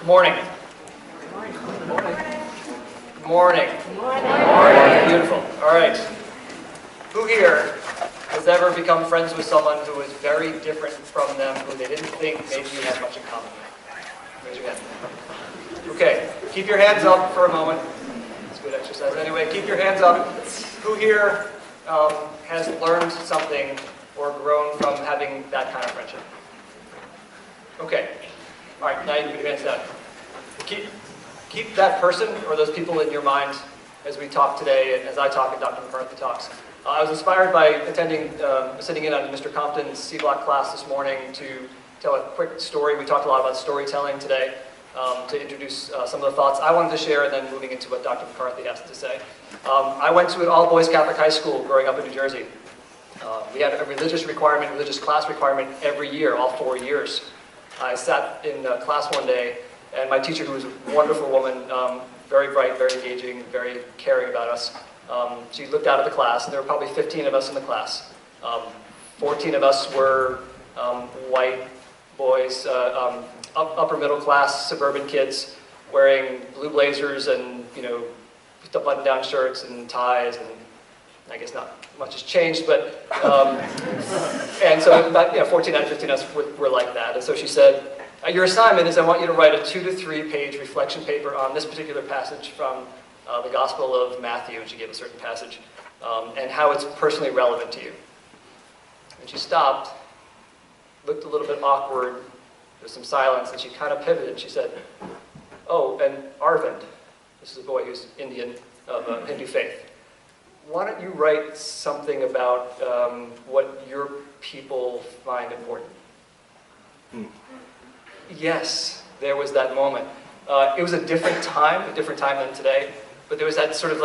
Morning. Morning. Morning. Beautiful. All right. Who here has ever become friends with someone who was very different from them, who they didn't think maybe you had much in common with? Raise your hand. Okay. Keep your hands up for a moment. It's good exercise. Anyway, keep your hands up. Who here has learned something or grown from having that kind of friendship? Okay. All right, now you can put your hands down. Keep that person or those people in your mind as we talk today, and as I talk and Dr. McCarthy talks. I was inspired by sitting in on Mr. Compton's C-Block class this morning to tell a quick story. We talked a lot about storytelling today, to introduce some of the thoughts I wanted to share, and then moving into what Dr. McCarthy has to say. I went to an all-boys Catholic high school growing up in New Jersey. We had a religious class requirement every year, all 4 years. I sat in class one day, and my teacher, who was a wonderful woman, very bright, very engaging, very caring about us, she looked out at the class, and there were probably 15 of us in the class. 14 of us were white boys, upper middle class suburban kids, wearing blue blazers and button-down shirts and ties, and I guess not much has changed, but and so about 14 out of 15 of us were like that. And so she said, your assignment is I want you to write a 2 to 3 page reflection paper on this particular passage from the Gospel of Matthew, and she gave a certain passage, and how it's personally relevant to you. And she stopped, looked a little bit awkward, there was some silence, and she kind of pivoted, and she said, oh, and Arvind, this is a boy who's Indian, of Hindu faith, why don't you write something about what your people find important? Yes, there was that moment. It was a different time than today, but there was that sort of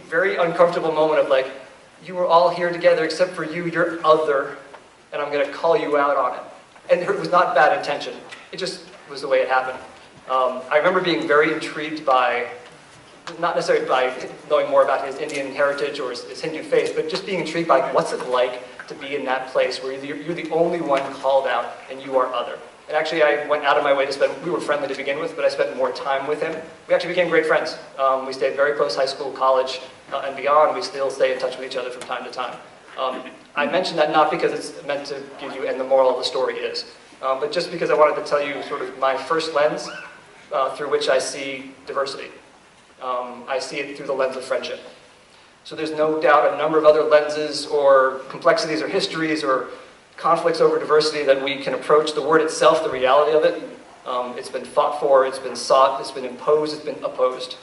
very uncomfortable moment of you were all here together except for you, you're other, and I'm going to call you out on it. And it was not bad intention, it just was the way it happened. I remember being very intrigued by, not necessarily by knowing more about his Indian heritage or his Hindu faith, but just being intrigued by what's it like to be in that place where you're the only one called out and you are other. And actually I went out of my way to spend, we were friendly to begin with, but I spent more time with him. We actually became great friends. We stayed very close, high school, college, and beyond. We still stay in touch with each other from time to time. I mentioned that not because it's meant to give you, and the moral of the story is, but just because I wanted to tell you sort of my first lens through which I see diversity. I see it through the lens of friendship. So there's no doubt a number of other lenses or complexities or histories or conflicts over diversity that we can approach. The word itself, the reality of it, it's been fought for, it's been sought, it's been imposed, it's been opposed.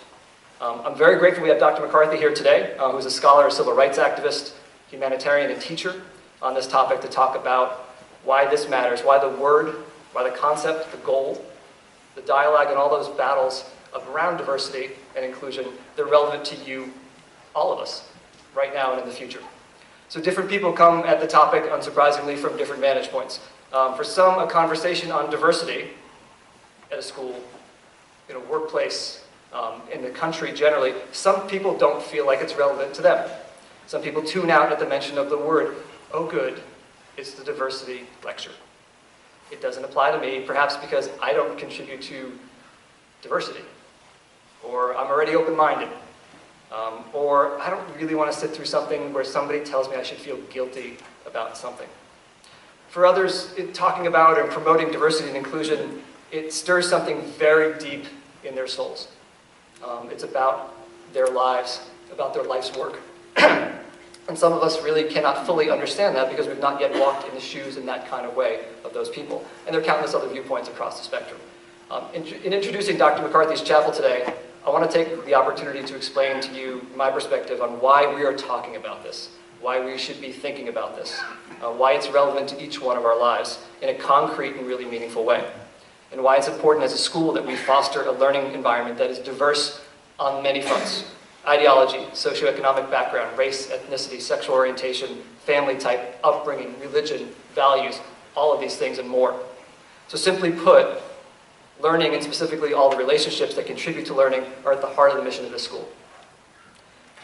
I'm very grateful we have Dr. McCarthy here today, who's a scholar, a civil rights activist, humanitarian, and teacher on this topic to talk about why this matters, why the word, why the concept, the goal, the dialogue, and all those battles around diversity and inclusion, they're relevant to you, all of us, right now and in the future. So different people come at the topic, unsurprisingly, from different vantage points. For some, a conversation on diversity at a school, in a workplace, in the country generally, some people don't feel like it's relevant to them. Some people tune out at the mention of the word, oh good, it's the diversity lecture. It doesn't apply to me, perhaps because I don't contribute to diversity, or I'm already open-minded, or I don't really want to sit through something where somebody tells me I should feel guilty about something. For others, talking about and promoting diversity and inclusion, it stirs something very deep in their souls. It's about their lives, about their life's work. And some of us really cannot fully understand that because we've not yet walked in the shoes in that kind of way of those people. And there are countless other viewpoints across the spectrum. In introducing Dr. McCarthy's chapel today, I want to take the opportunity to explain to you my perspective on why we are talking about this, why we should be thinking about this, why it's relevant to each one of our lives in a concrete and really meaningful way, and why it's important as a school that we foster a learning environment that is diverse on many fronts. Ideology, socioeconomic background, race, ethnicity, sexual orientation, family type, upbringing, religion, values, all of these things and more. So simply put, learning, and specifically all the relationships that contribute to learning, are at the heart of the mission of this school.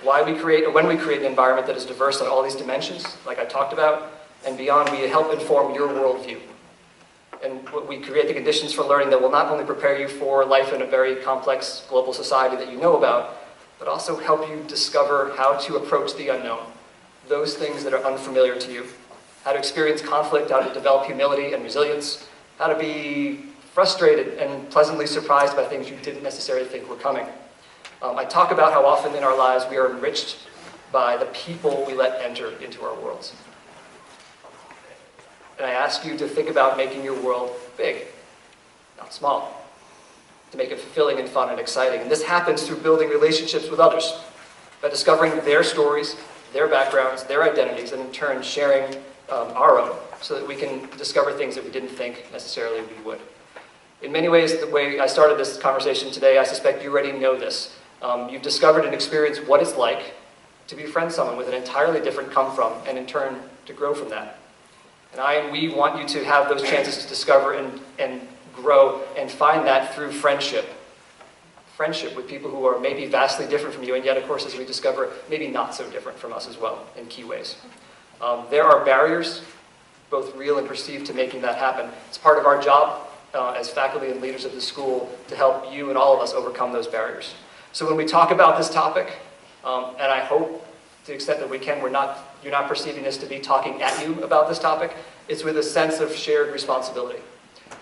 When we create an environment that is diverse on all these dimensions, like I talked about, and beyond, we help inform your worldview. And we create the conditions for learning that will not only prepare you for life in a very complex global society that you know about, but also help you discover how to approach the unknown, those things that are unfamiliar to you, how to experience conflict, how to develop humility and resilience, how to be frustrated and pleasantly surprised by things you didn't necessarily think were coming. I talk about how often in our lives we are enriched by the people we let enter into our worlds. And I ask you to think about making your world big, not small, to make it fulfilling and fun and exciting. And this happens through building relationships with others, by discovering their stories, their backgrounds, their identities, and in turn sharing our own, so that we can discover things that we didn't think necessarily we would. In many ways, the way I started this conversation today, I suspect you already know this. You've discovered and experienced what it's like to befriend someone with an entirely different come from, and in turn, to grow from that. And we want you to have those chances to discover and grow and find that through friendship. Friendship with people who are maybe vastly different from you, and yet, of course, as we discover, maybe not so different from us as well, in key ways. There are barriers, both real and perceived, to making that happen. It's part of our job as faculty and leaders of the school to help you and all of us overcome those barriers. So when we talk about this topic, and I hope to the extent that we can, you're not perceiving this to be talking at you about this topic, it's with a sense of shared responsibility.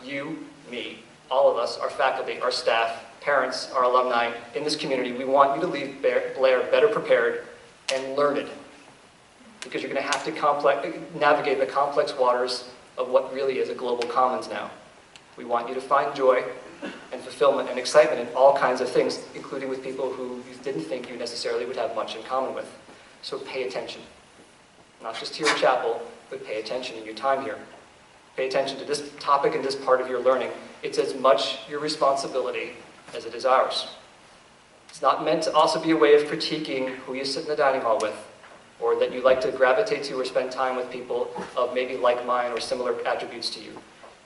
You, me, all of us, our faculty, our staff, parents, our alumni in this community, we want you to leave Blair better prepared and learned, because you're going to have to navigate the complex waters of what really is a global commons now. We want you to find joy and fulfillment and excitement in all kinds of things, including with people who you didn't think you necessarily would have much in common with. So pay attention. Not just here in chapel, but pay attention in your time here. Pay attention to this topic and this part of your learning. It's as much your responsibility as it is ours. It's not meant to also be a way of critiquing who you sit in the dining hall with, or that you like to gravitate to or spend time with people of maybe like mind or similar attributes to you.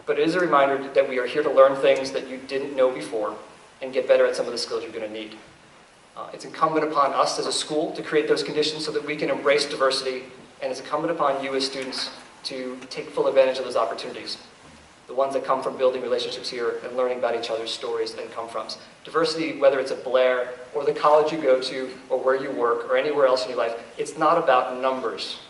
But it is a reminder that we are here to learn things that you didn't know before and get better at some of the skills you're going to need. It's incumbent upon us as a school to create those conditions so that we can embrace diversity, and it's incumbent upon you as students to take full advantage of those opportunities. The ones that come from building relationships here and learning about each other's stories and come-froms. Diversity, whether it's at Blair or the college you go to or where you work or anywhere else in your life, it's not about numbers.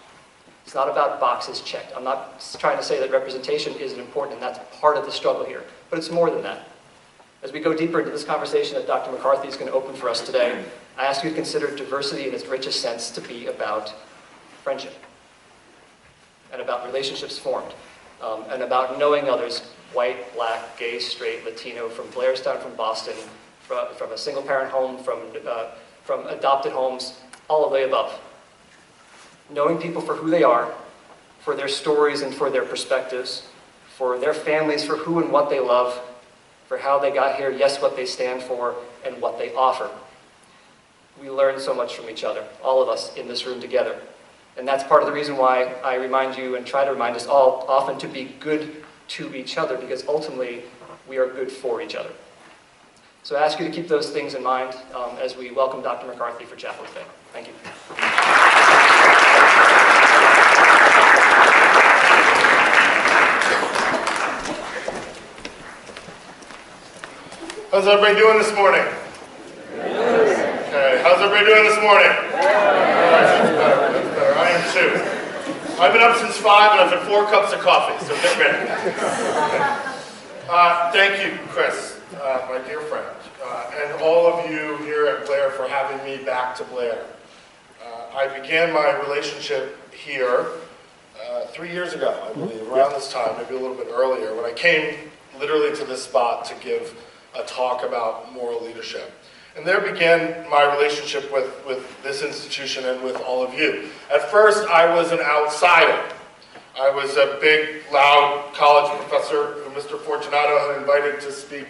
It's not about boxes checked. I'm not trying to say that representation isn't important, and that's part of the struggle here, but it's more than that. As we go deeper into this conversation that Dr. McCarthy is going to open for us today, I ask you to consider diversity in its richest sense to be about friendship and about relationships formed. And about knowing others, white, black, gay, straight, Latino, from Blairstown, from Boston, from a single-parent home, from adopted homes, all of the above. Knowing people for who they are, for their stories and for their perspectives, for their families, for who and what they love, for how they got here, yes, what they stand for, and what they offer. We learn so much from each other, all of us in this room together. And that's part of the reason why I remind you and try to remind us all often to be good to each other, because ultimately we are good for each other. So I ask you to keep those things in mind as we welcome Dr. McCarthy for chapel today. Thank you. How's everybody doing this morning? Okay, how's everybody doing this morning? That's better. I am too. I've been up since 5 and I've had 4 cups of coffee, so get ready. Thank you, Chris, my dear friend, and all of you here at Blair for having me back to Blair. I began my relationship here 3 years ago, I believe, around this time, maybe a little bit earlier, when I came literally to this spot to give a talk about moral leadership. And there began my relationship with this institution and with all of you. At first, I was an outsider. I was a big, loud college professor who Mr. Fortunato had invited to speak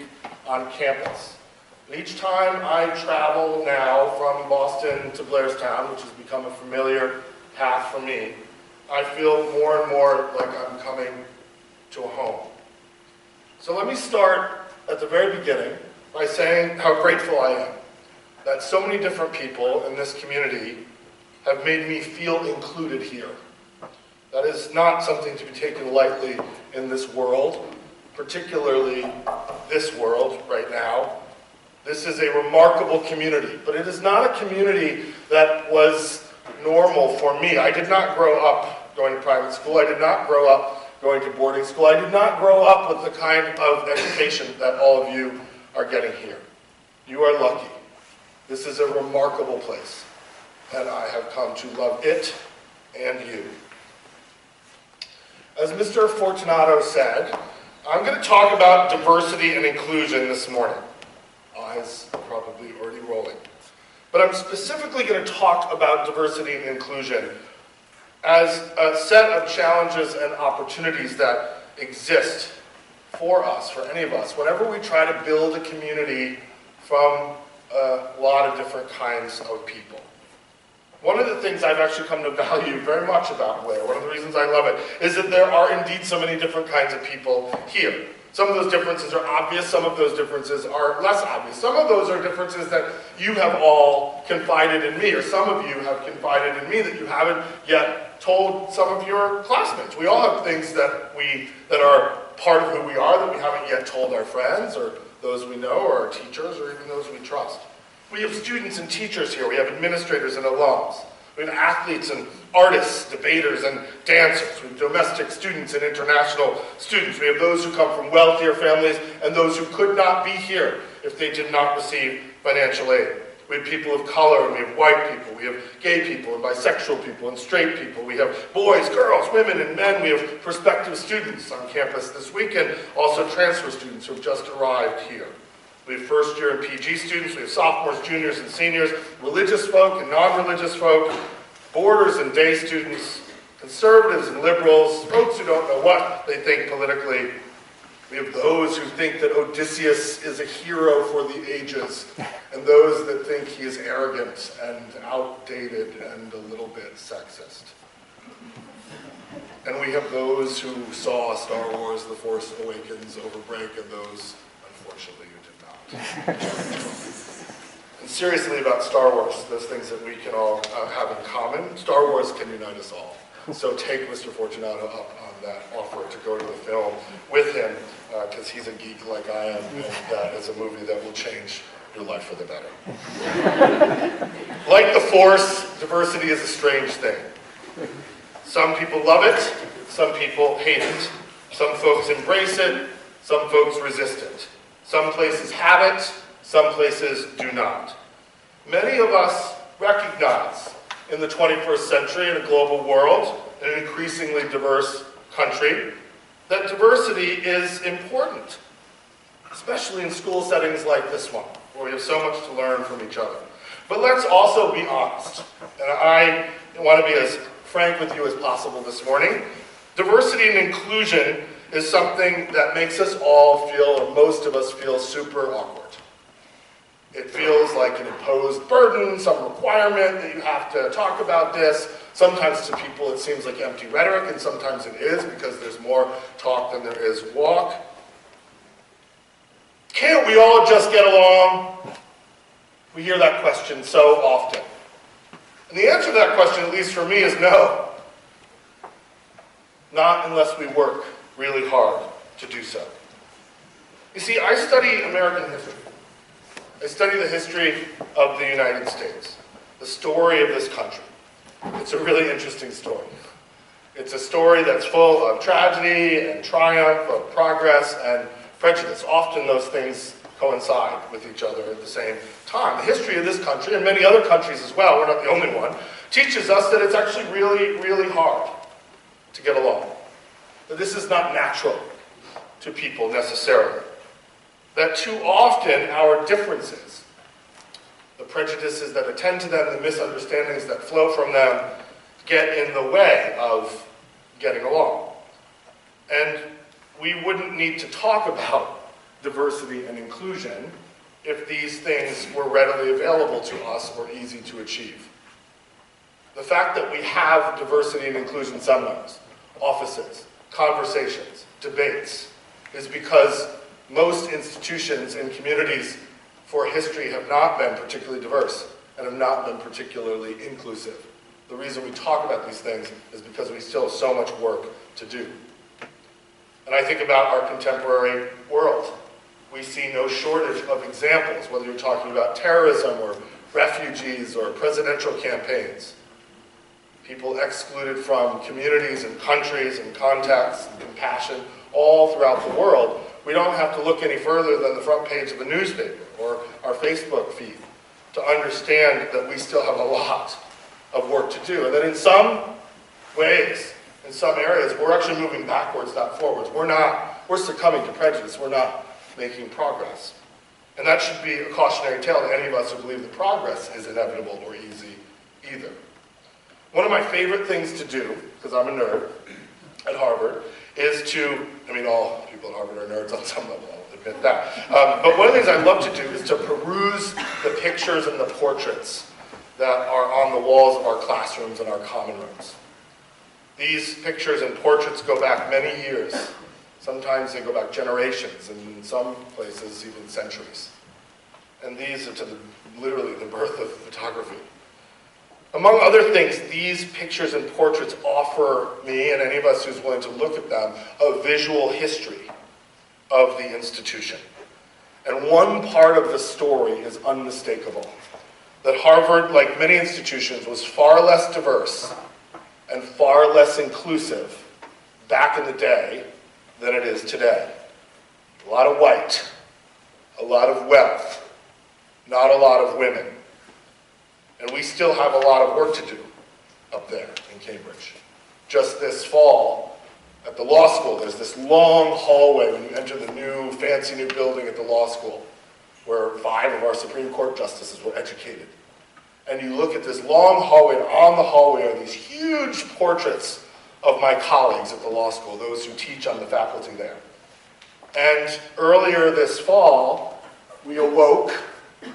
on campus. And each time I travel now from Boston to Blairstown, which has become a familiar path for me, I feel more and more like I'm coming to a home. So let me start at the very beginning by saying how grateful I am that so many different people in this community have made me feel included here. That is not something to be taken lightly in this world, particularly this world right now. This is a remarkable community, but it is not a community that was normal for me. I did not grow up going to private school. I did not grow up going to boarding school. I did not grow up with the kind of education that all of you are getting here. You are lucky. This is a remarkable place, and I have come to love it and you. As Mr. Fortunato said, I'm going to talk about diversity and inclusion this morning. Eyes probably already rolling. But I'm specifically going to talk about diversity and inclusion as a set of challenges and opportunities that exist for us, for any of us, whenever we try to build a community from a lot of different kinds of people. One of the things I've actually come to value very much about Blair, one of the reasons I love it, is that there are indeed so many different kinds of people here. Some of those differences are obvious, some of those differences are less obvious. Some of those are differences that you have all confided in me, or some of you have confided in me that you haven't yet told some of your classmates. We all have things that are part of who we are that we haven't yet told our friends, or those we know, or our teachers, or even those we trust. We have students and teachers here. We have administrators and alums. We have athletes and artists, debaters and dancers. We have domestic students and international students. We have those who come from wealthier families and those who could not be here if they did not receive financial aid. We have people of color, and we have white people. We have gay people and bisexual people and straight people. We have boys, girls, women, and men. We have prospective students on campus this weekend, also transfer students who have just arrived here. We have first year and PG students, we have sophomores, juniors, and seniors, religious folk and non-religious folk, boarders and day students, conservatives and liberals, folks who don't know what they think politically. We have those who think that Odysseus is a hero for the ages, and those that think he is arrogant and outdated and a little bit sexist. And we have those who saw Star Wars: The Force Awakens over break, and those, unfortunately, who did not. And seriously about Star Wars, those things that we can all have in common, Star Wars can unite us all. So take Mr. Fortunato up on that offer to go to the film with him, because he's a geek like I am, and that is a movie that will change your life for the better. Like the Force, diversity is a strange thing. Some people love it, some people hate it. Some folks embrace it, some folks resist it. Some places have it, some places do not. Many of us recognize in the 21st century, in a global world, in an increasingly diverse country, that diversity is important, especially in school settings like this one, where we have so much to learn from each other. But let's also be honest, and I want to be as frank with you as possible this morning. Diversity and inclusion is something that makes us all feel, or most of us feel, super awkward. It feels like an imposed burden, some requirement that you have to talk about this. Sometimes to people it seems like empty rhetoric, and sometimes it is, because there's more talk than there is walk. Can't we all just get along? We hear that question so often. And the answer to that question, at least for me, is no. Not unless we work really hard to do so. You see, I study American history. I study the history of the United States, the story of this country. It's a really interesting story. It's a story that's full of tragedy and triumph, of progress and prejudice. Often those things coincide with each other at the same time. The history of this country, and many other countries as well, we're not the only one, teaches us that it's actually really, really hard to get along. That this is not natural to people necessarily. That too often our differences, the prejudices that attend to them, the misunderstandings that flow from them, get in the way of getting along. And we wouldn't need to talk about diversity and inclusion if these things were readily available to us or easy to achieve. The fact that we have diversity and inclusion seminars, offices, conversations, debates, is because most institutions and communities for history have not been particularly diverse and have not been particularly inclusive. The reason we talk about these things is because we still have so much work to do. And I think about our contemporary world. We see no shortage of examples, whether you're talking about terrorism or refugees or presidential campaigns. People excluded from communities and countries and contexts and compassion all throughout the world. We don't have to look any further than the front page of a newspaper or our Facebook feed to understand that we still have a lot of work to do. And that in some ways, in some areas, we're actually moving backwards, not forwards. We're succumbing to prejudice. We're not making progress. And that should be a cautionary tale to any of us who believe that progress is inevitable or easy either. One of my favorite things to do, because I'm a nerd at Harvard, is to, all people at Harvard are nerds on some level, I'll admit that. But one of the things I love to do is to peruse the pictures and the portraits that are on the walls of our classrooms and our common rooms. These pictures and portraits go back many years. Sometimes they go back generations, and in some places even centuries. And these are to literally the birth of photography. Among other things, these pictures and portraits offer me, and any of us who's willing to look at them, a visual history of the institution. And one part of the story is unmistakable. That Harvard, like many institutions, was far less diverse and far less inclusive back in the day than it is today. A lot of white, a lot of wealth, not a lot of women. And we still have a lot of work to do up there in Cambridge. Just this fall, at the law school, there's this long hallway when you enter the new, fancy new building at the law school, where 5 of our Supreme Court justices were educated. And you look at this long hallway, and on the hallway are these huge portraits of my colleagues at the law school, those who teach on the faculty there. And earlier this fall, we awoke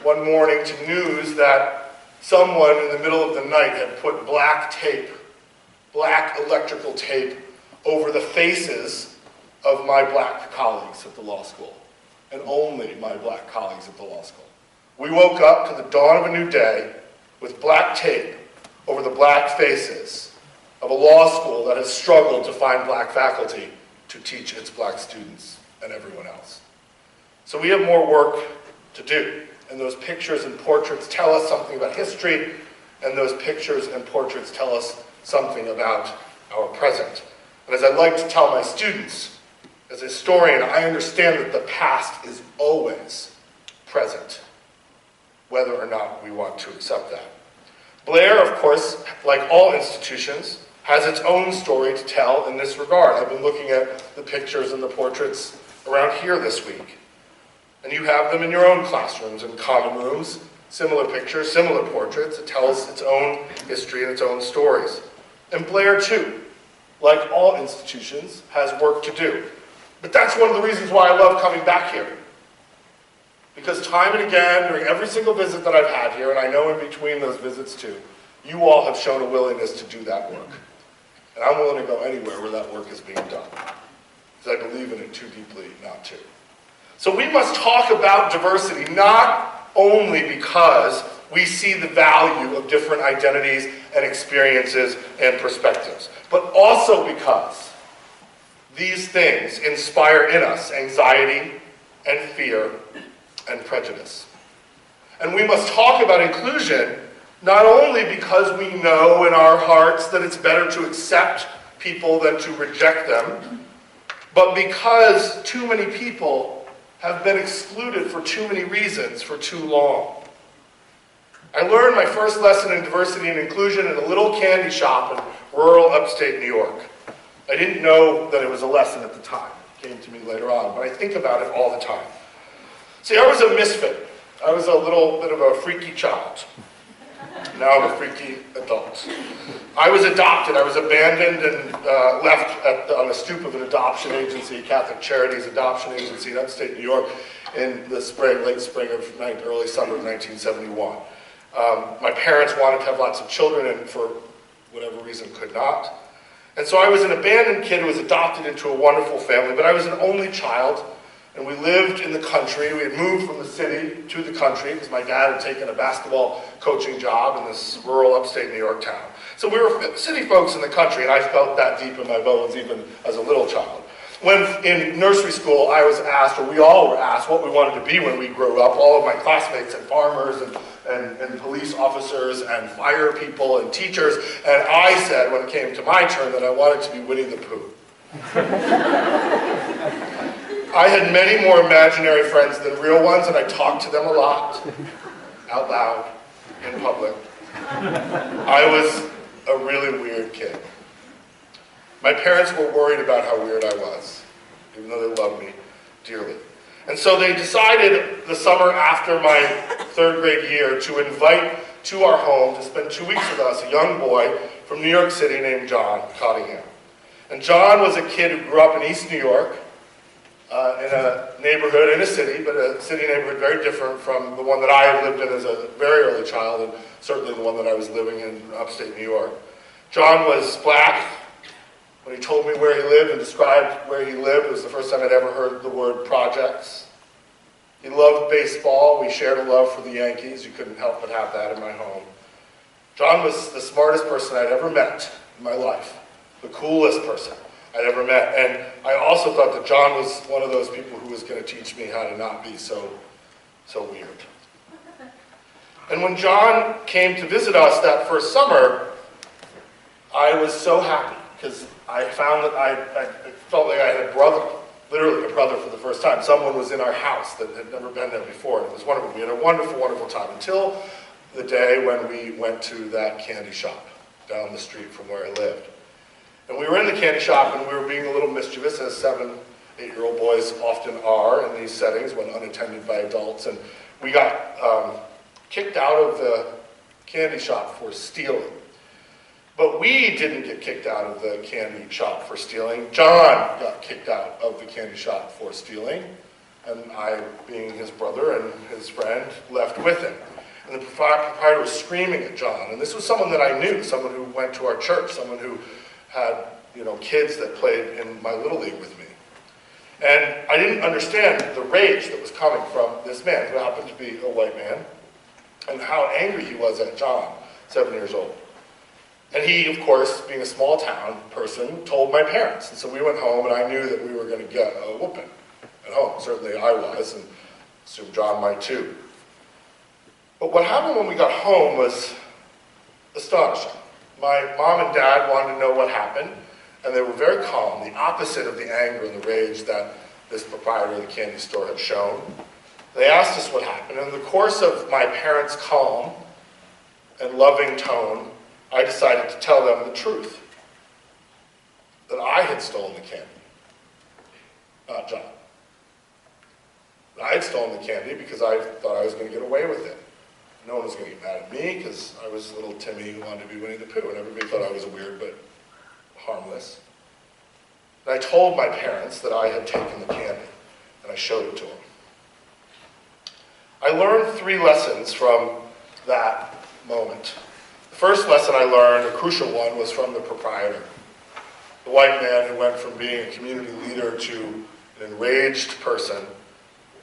one morning to news that someone in the middle of the night had put black tape, black electrical tape, over the faces of my black colleagues at the law school, and only my black colleagues at the law school. We woke up to the dawn of a new day with black tape over the black faces of a law school that has struggled to find black faculty to teach its black students and everyone else. So we have more work to do, and those pictures and portraits tell us something about history, and those pictures and portraits tell us something about our present. And as I like to tell my students, as a historian, I understand that the past is always present, whether or not we want to accept that. Blair, of course, like all institutions, has its own story to tell in this regard. I've been looking at the pictures and the portraits around here this week. And you have them in your own classrooms and common rooms, similar pictures, similar portraits. It tells its own history and its own stories. And Blair, too, like all institutions, has work to do. But that's one of the reasons why I love coming back here. Because time and again, during every single visit that I've had here, and I know in between those visits too, you all have shown a willingness to do that work. And I'm willing to go anywhere where that work is being done. Because I believe in it too deeply not to. So we must talk about diversity not only because we see the value of different identities and experiences and perspectives, but also because these things inspire in us anxiety and fear and prejudice. And we must talk about inclusion not only because we know in our hearts that it's better to accept people than to reject them, but because too many people have been excluded for too many reasons for too long. I learned my first lesson in diversity and inclusion in a little candy shop in rural upstate New York. I didn't know that it was a lesson at the time. It came to me later on, but I think about it all the time. See, I was a misfit. I was a little bit of a freaky child. Now I'm a freaky adult. I was adopted. I was abandoned and left on the stoop of an adoption agency, Catholic Charities Adoption Agency in upstate New York in the spring, late spring of early summer of 1971. My parents wanted to have lots of children and for whatever reason could not. And so I was an abandoned kid who was adopted into a wonderful family, but I was an only child. And we lived in the country. We had moved from the city to the country because my dad had taken a basketball coaching job in this rural upstate New York town. So we were city folks in the country, and I felt that deep in my bones even as a little child. When in nursery school, I was asked, or we all were asked, what we wanted to be when we grew up. All of my classmates and farmers and police officers and fire people and teachers. And I said, when it came to my turn, that I wanted to be Winnie the Pooh. I had many more imaginary friends than real ones, and I talked to them a lot, out loud, in public. I was a really weird kid. My parents were worried about how weird I was, even though they loved me dearly. And so they decided the summer after my 3rd grade year to invite to our home to spend 2 weeks with us a young boy from New York City named John Cottingham. And John was a kid who grew up in East New York, in a neighborhood, in a city, but a city neighborhood very different from the one that I had lived in as a very early child, and certainly the one that I was living in upstate New York. John was black. When he told me where he lived and described where he lived, it was the first time I'd ever heard the word projects. He loved baseball. We shared a love for the Yankees. You couldn't help but have that in my home. John was the smartest person I'd ever met in my life, the coolest person I'd ever met. And I also thought that John was one of those people who was going to teach me how to not be so weird. And when John came to visit us that first summer, I was so happy because I found that I felt like I had a brother, literally a brother for the first time. Someone was in our house that had never been there before, and it was wonderful. We had a wonderful, wonderful time until the day when we went to that candy shop down the street from where I lived. And we were in the candy shop, and we were being a little mischievous, as 7, 8-year-old boys often are in these settings when unattended by adults. And we got kicked out of the candy shop for stealing. But we didn't get kicked out of the candy shop for stealing. John got kicked out of the candy shop for stealing. And I, being his brother and his friend, left with him. And the proprietor was screaming at John. And this was someone that I knew, someone who went to our church, someone who had, kids that played in my Little League with me. And I didn't understand the rage that was coming from this man, who happened to be a white man, and how angry he was at John, 7 years old. And he, of course, being a small town person, told my parents. And so we went home, and I knew that we were going to get a whooping at home. Certainly I was, and I assume John might too. But what happened when we got home was astonishing. My mom and dad wanted to know what happened, and they were very calm, the opposite of the anger and the rage that this proprietor of the candy store had shown. They asked us what happened, and in the course of my parents' calm and loving tone, I decided to tell them the truth, that I had stolen the candy, not John. I had stolen the candy because I thought I was going to get away with it. No one was going to get mad at me because I was little Timmy who wanted to be Winnie the Pooh, and everybody thought I was weird but harmless. And I told my parents that I had taken the candy, and I showed it to them. I learned 3 lessons from that moment. The first lesson I learned, a crucial one, was from the proprietor, the white man who went from being a community leader to an enraged person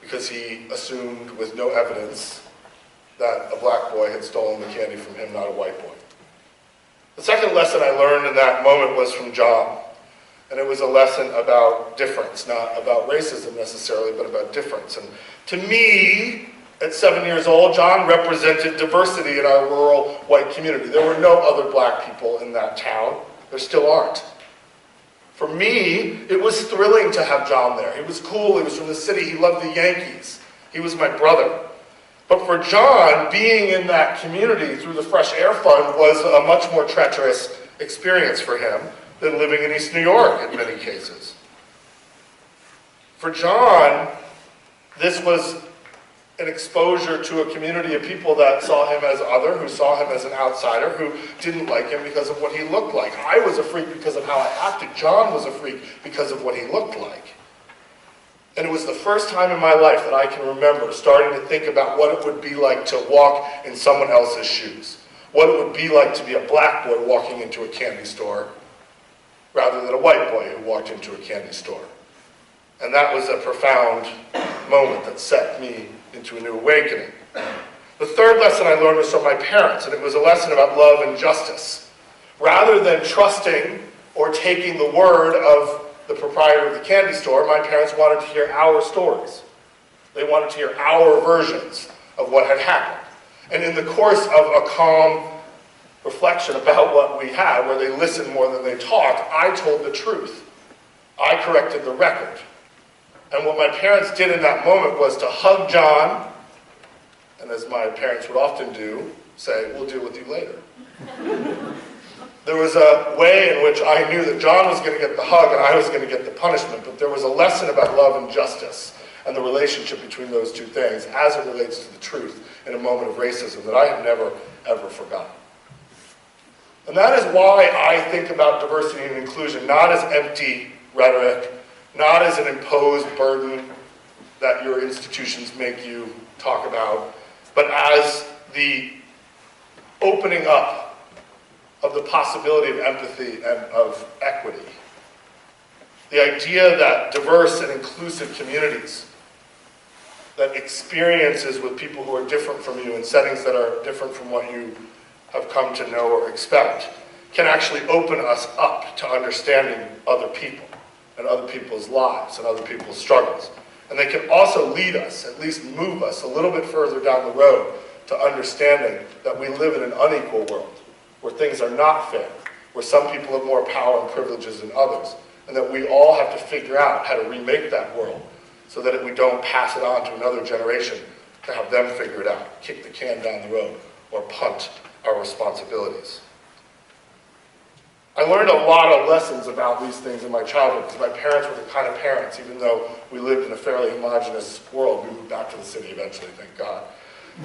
because he assumed with no evidence that a black boy had stolen the candy from him, not a white boy. The second lesson I learned in that moment was from John, and it was a lesson about difference, not about racism necessarily, but about difference. And to me, at 7 years old, John represented diversity in our rural white community. There were no other black people in that town. There still aren't. For me, it was thrilling to have John there. He was cool, he was from the city, he loved the Yankees. He was my brother. But for John, being in that community through the Fresh Air Fund was a much more treacherous experience for him than living in East New York in many cases. For John, this was an exposure to a community of people that saw him as other, who saw him as an outsider, who didn't like him because of what he looked like. I was a freak because of how I acted. John was a freak because of what he looked like. And it was the first time in my life that I can remember starting to think about what it would be like to walk in someone else's shoes. What it would be like to be a black boy walking into a candy store rather than a white boy who walked into a candy store. And that was a profound moment that set me into a new awakening. The third lesson I learned was from my parents, and it was a lesson about love and justice. Rather than trusting or taking the word of the proprietor of the candy store, my parents wanted to hear our stories. They wanted to hear our versions of what had happened. And in the course of a calm reflection about what we had, where they listened more than they talked, I told the truth. I corrected the record. And what my parents did in that moment was to hug John, and as my parents would often do, say, "We'll deal with you later." There was a way in which I knew that John was going to get the hug and I was going to get the punishment, but there was a lesson about love and justice and the relationship between those two things as it relates to the truth in a moment of racism that I have never, ever forgotten. And that is why I think about diversity and inclusion not as empty rhetoric, not as an imposed burden that your institutions make you talk about, but as the opening up of the possibility of empathy and of equity. The idea that diverse and inclusive communities, that experiences with people who are different from you in settings that are different from what you have come to know or expect, can actually open us up to understanding other people and other people's lives and other people's struggles. And they can also lead us, at least move us a little bit further down the road to understanding that we live in an unequal world, where things are not fair, where some people have more power and privileges than others, and that we all have to figure out how to remake that world so that we don't pass it on to another generation to have them figure it out, kick the can down the road, or punt our responsibilities. I learned a lot of lessons about these things in my childhood because my parents were the kind of parents, even though we lived in a fairly homogenous world, we moved back to the city eventually, thank God.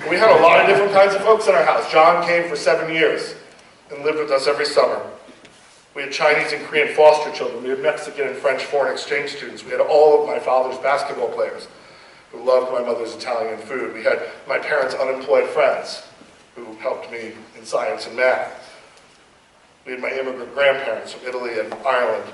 We had a lot of different kinds of folks in our house. John came for 7 years and lived with us every summer. We had Chinese and Korean foster children. We had Mexican and French foreign exchange students. We had all of my father's basketball players who loved my mother's Italian food. We had my parents' unemployed friends who helped me in science and math. We had my immigrant grandparents from Italy and Ireland.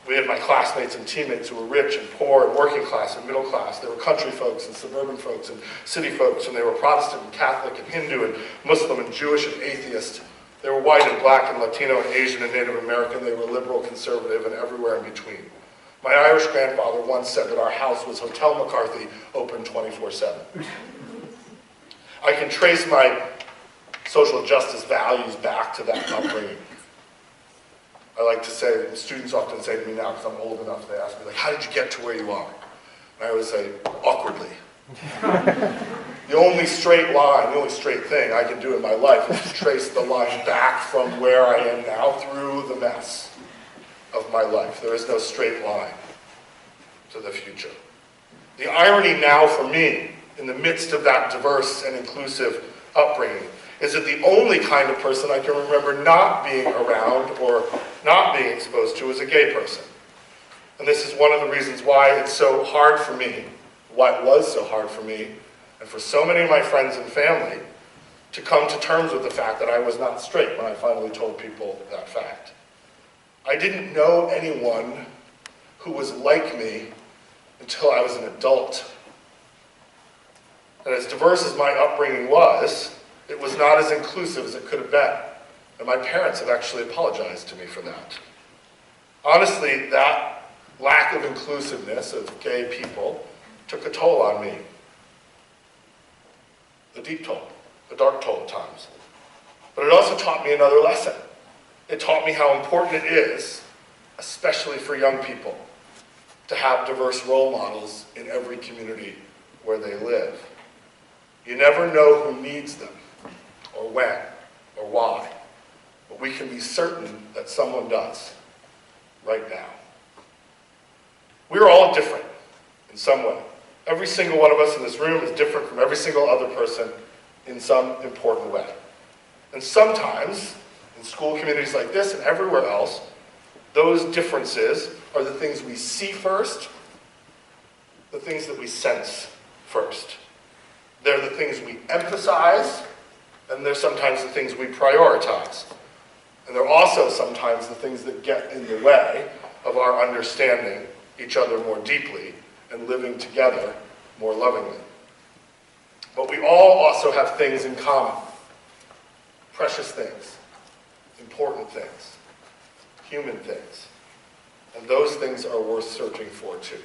We had my classmates and teammates who were rich and poor and working class and middle class. There were country folks and suburban folks and city folks, and they were Protestant and Catholic and Hindu and Muslim and Jewish and atheist. They were white and black and Latino and Asian and Native American. They were liberal, conservative, and everywhere in between. My Irish grandfather once said that our house was Hotel McCarthy, open 24/7. I can trace my social justice values back to that upbringing. I like to say, students often say to me now, because I'm old enough, they ask me, like, how did you get to where you are? And I always say, awkwardly. The only straight line, the only straight thing I can do in my life is to trace the line back from where I am now through the mess of my life. There is no straight line to the future. The irony now for me, in the midst of that diverse and inclusive upbringing, is that the only kind of person I can remember not being around or not being exposed to is a gay person. And this is one of the reasons why it's so hard for me, why it was so hard for me, and for so many of my friends and family, to come to terms with the fact that I was not straight when I finally told people that fact. I didn't know anyone who was like me until I was an adult. And as diverse as my upbringing was, it was not as inclusive as it could have been. And my parents have actually apologized to me for that. Honestly, that lack of inclusiveness of gay people took a toll on me. A deep toll, a dark toll at times. But it also taught me another lesson. It taught me how important it is, especially for young people, to have diverse role models in every community where they live. You never know who needs them, or when, or why. But we can be certain that someone does, right now. We're all different in some way. Every single one of us in this room is different from every single other person in some important way. And sometimes, in school communities like this and everywhere else, those differences are the things we see first, the things that we sense first. They're the things we emphasize, and they're sometimes the things we prioritize. And they're also sometimes the things that get in the way of our understanding each other more deeply and living together more lovingly. But we all also have things in common. Precious things, important things, human things. And those things are worth searching for too.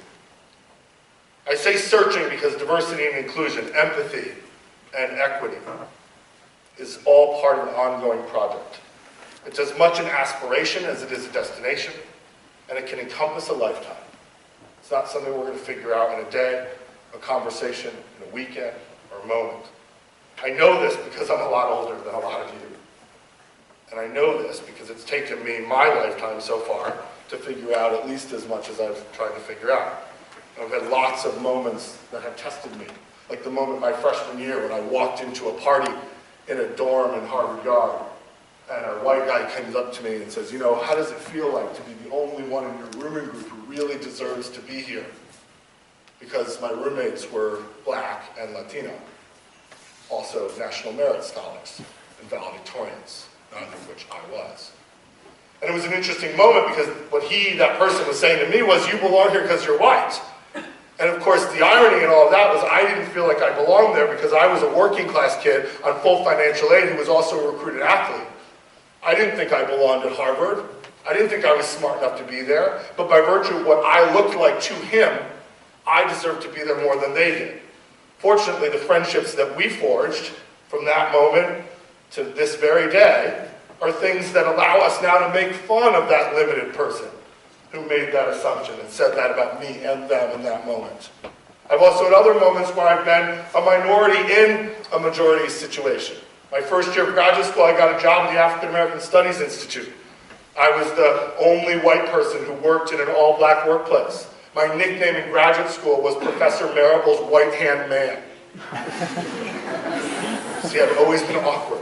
I say searching because diversity and inclusion, empathy and equity is all part of an ongoing project. It's as much an aspiration as it is a destination, and it can encompass a lifetime. It's not something we're going to figure out in a day, a conversation, in a weekend, or a moment. I know this because I'm a lot older than a lot of you. And I know this because it's taken me my lifetime so far to figure out at least as much as I've tried to figure out. And I've had lots of moments that have tested me, like the moment my freshman year when I walked into a party in a dorm in Harvard Yard, and a white guy comes up to me and says, you know, how does it feel like to be the only one in your rooming group who really deserves to be here? Because my roommates were black and Latino, also National Merit Scholars and valedictorians, none of which I was. And it was an interesting moment because what that person was saying to me was, you belong here because you're white. And of course, the irony in all of that was I didn't feel like I belonged there because I was a working class kid on full financial aid who was also a recruited athlete. I didn't think I belonged at Harvard. I didn't think I was smart enough to be there. But by virtue of what I looked like to him, I deserved to be there more than they did. Fortunately, the friendships that we forged from that moment to this very day are things that allow us now to make fun of that limited person who made that assumption and said that about me and them in that moment. I've also had other moments where I've been a minority in a majority situation. My first year of graduate school, I got a job at the African American Studies Institute. I was the only white person who worked in an all-black workplace. My nickname in graduate school was Professor Marable's right-hand man. See, I've always been awkward.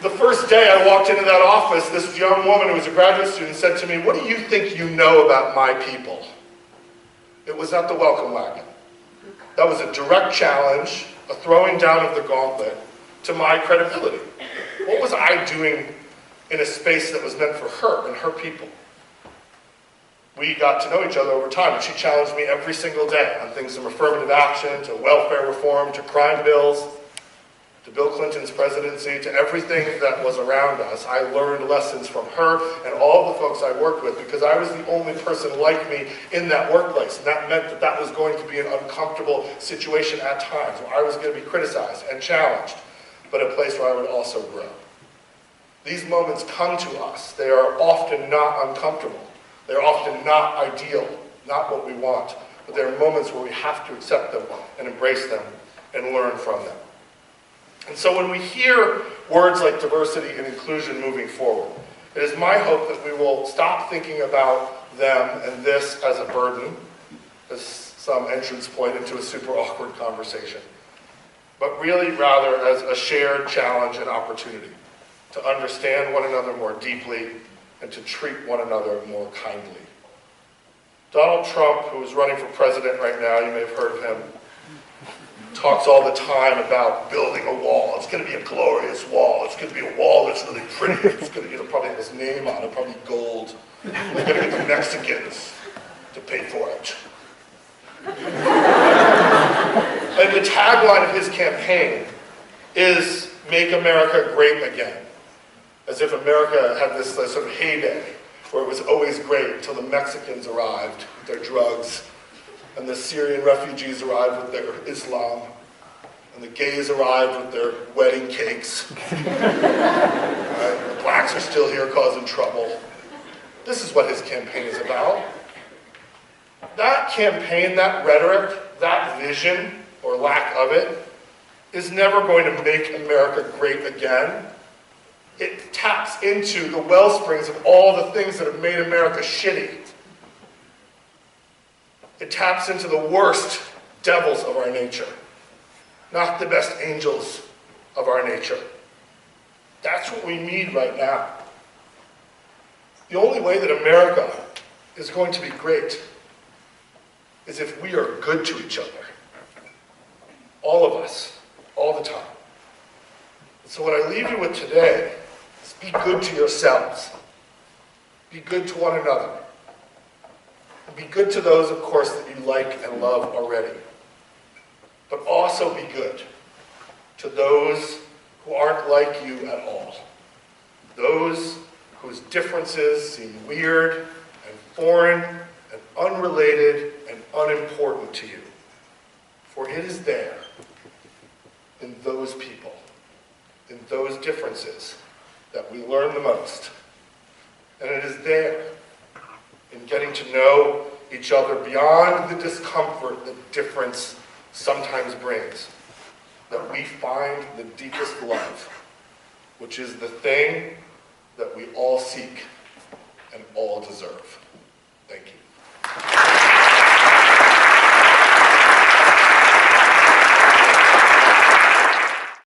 The first day I walked into that office, this young woman who was a graduate student said to me, what do you think you know about my people? It was not the welcome wagon. That was a direct challenge, a throwing down of the gauntlet to my credibility. What was I doing in a space that was meant for her and her people? We got to know each other over time, and she challenged me every single day on things from affirmative action to welfare reform to crime bills to Bill Clinton's presidency to everything that was around us. I learned lessons from her and all the folks I worked with because I was the only person like me in that workplace, and that meant that that was going to be an uncomfortable situation at times where I was going to be criticized and challenged, but a place where I would also grow. These moments come to us. They are often not uncomfortable. They're often not ideal, not what we want, but there are moments where we have to accept them and embrace them and learn from them. And so when we hear words like diversity and inclusion moving forward, it is my hope that we will stop thinking about them and this as a burden, as some entrance point into a super awkward conversation, but really rather as a shared challenge and opportunity to understand one another more deeply and to treat one another more kindly. Donald Trump, who is running for president right now, you may have heard of him, talks all the time about building a wall. It's going to be a glorious wall. It's going to be a wall that's really pretty. It's going to probably have his name on it, probably gold. We're going to get the Mexicans to pay for it. And the tagline of his campaign is "Make America Great Again," as if America had this sort of heyday where it was always great until the Mexicans arrived with their drugs, and the Syrian refugees arrived with their Islam, and the gays arrived with their wedding cakes. The blacks are still here causing trouble. This is what his campaign is about. That campaign, that rhetoric, that vision, or lack of it, is never going to make America great again. It taps into the well springs of all the things that have made America shitty. It taps into the worst devils of our nature, not the best angels of our nature. That's what we need right now. The only way that America is going to be great is if we are good to each other. All of us, all the time. So what I leave you with today is be good to yourselves. Be good to one another. And be good to those, of course, that you like and love already. But also be good to those who aren't like you at all. Those whose differences seem weird and foreign and unrelated and unimportant to you. For it is there, in those people, in those differences, that we learn the most. And it is there, in getting to know each other beyond the discomfort that difference sometimes brings, that we find the deepest love, which is the thing that we all seek and all deserve.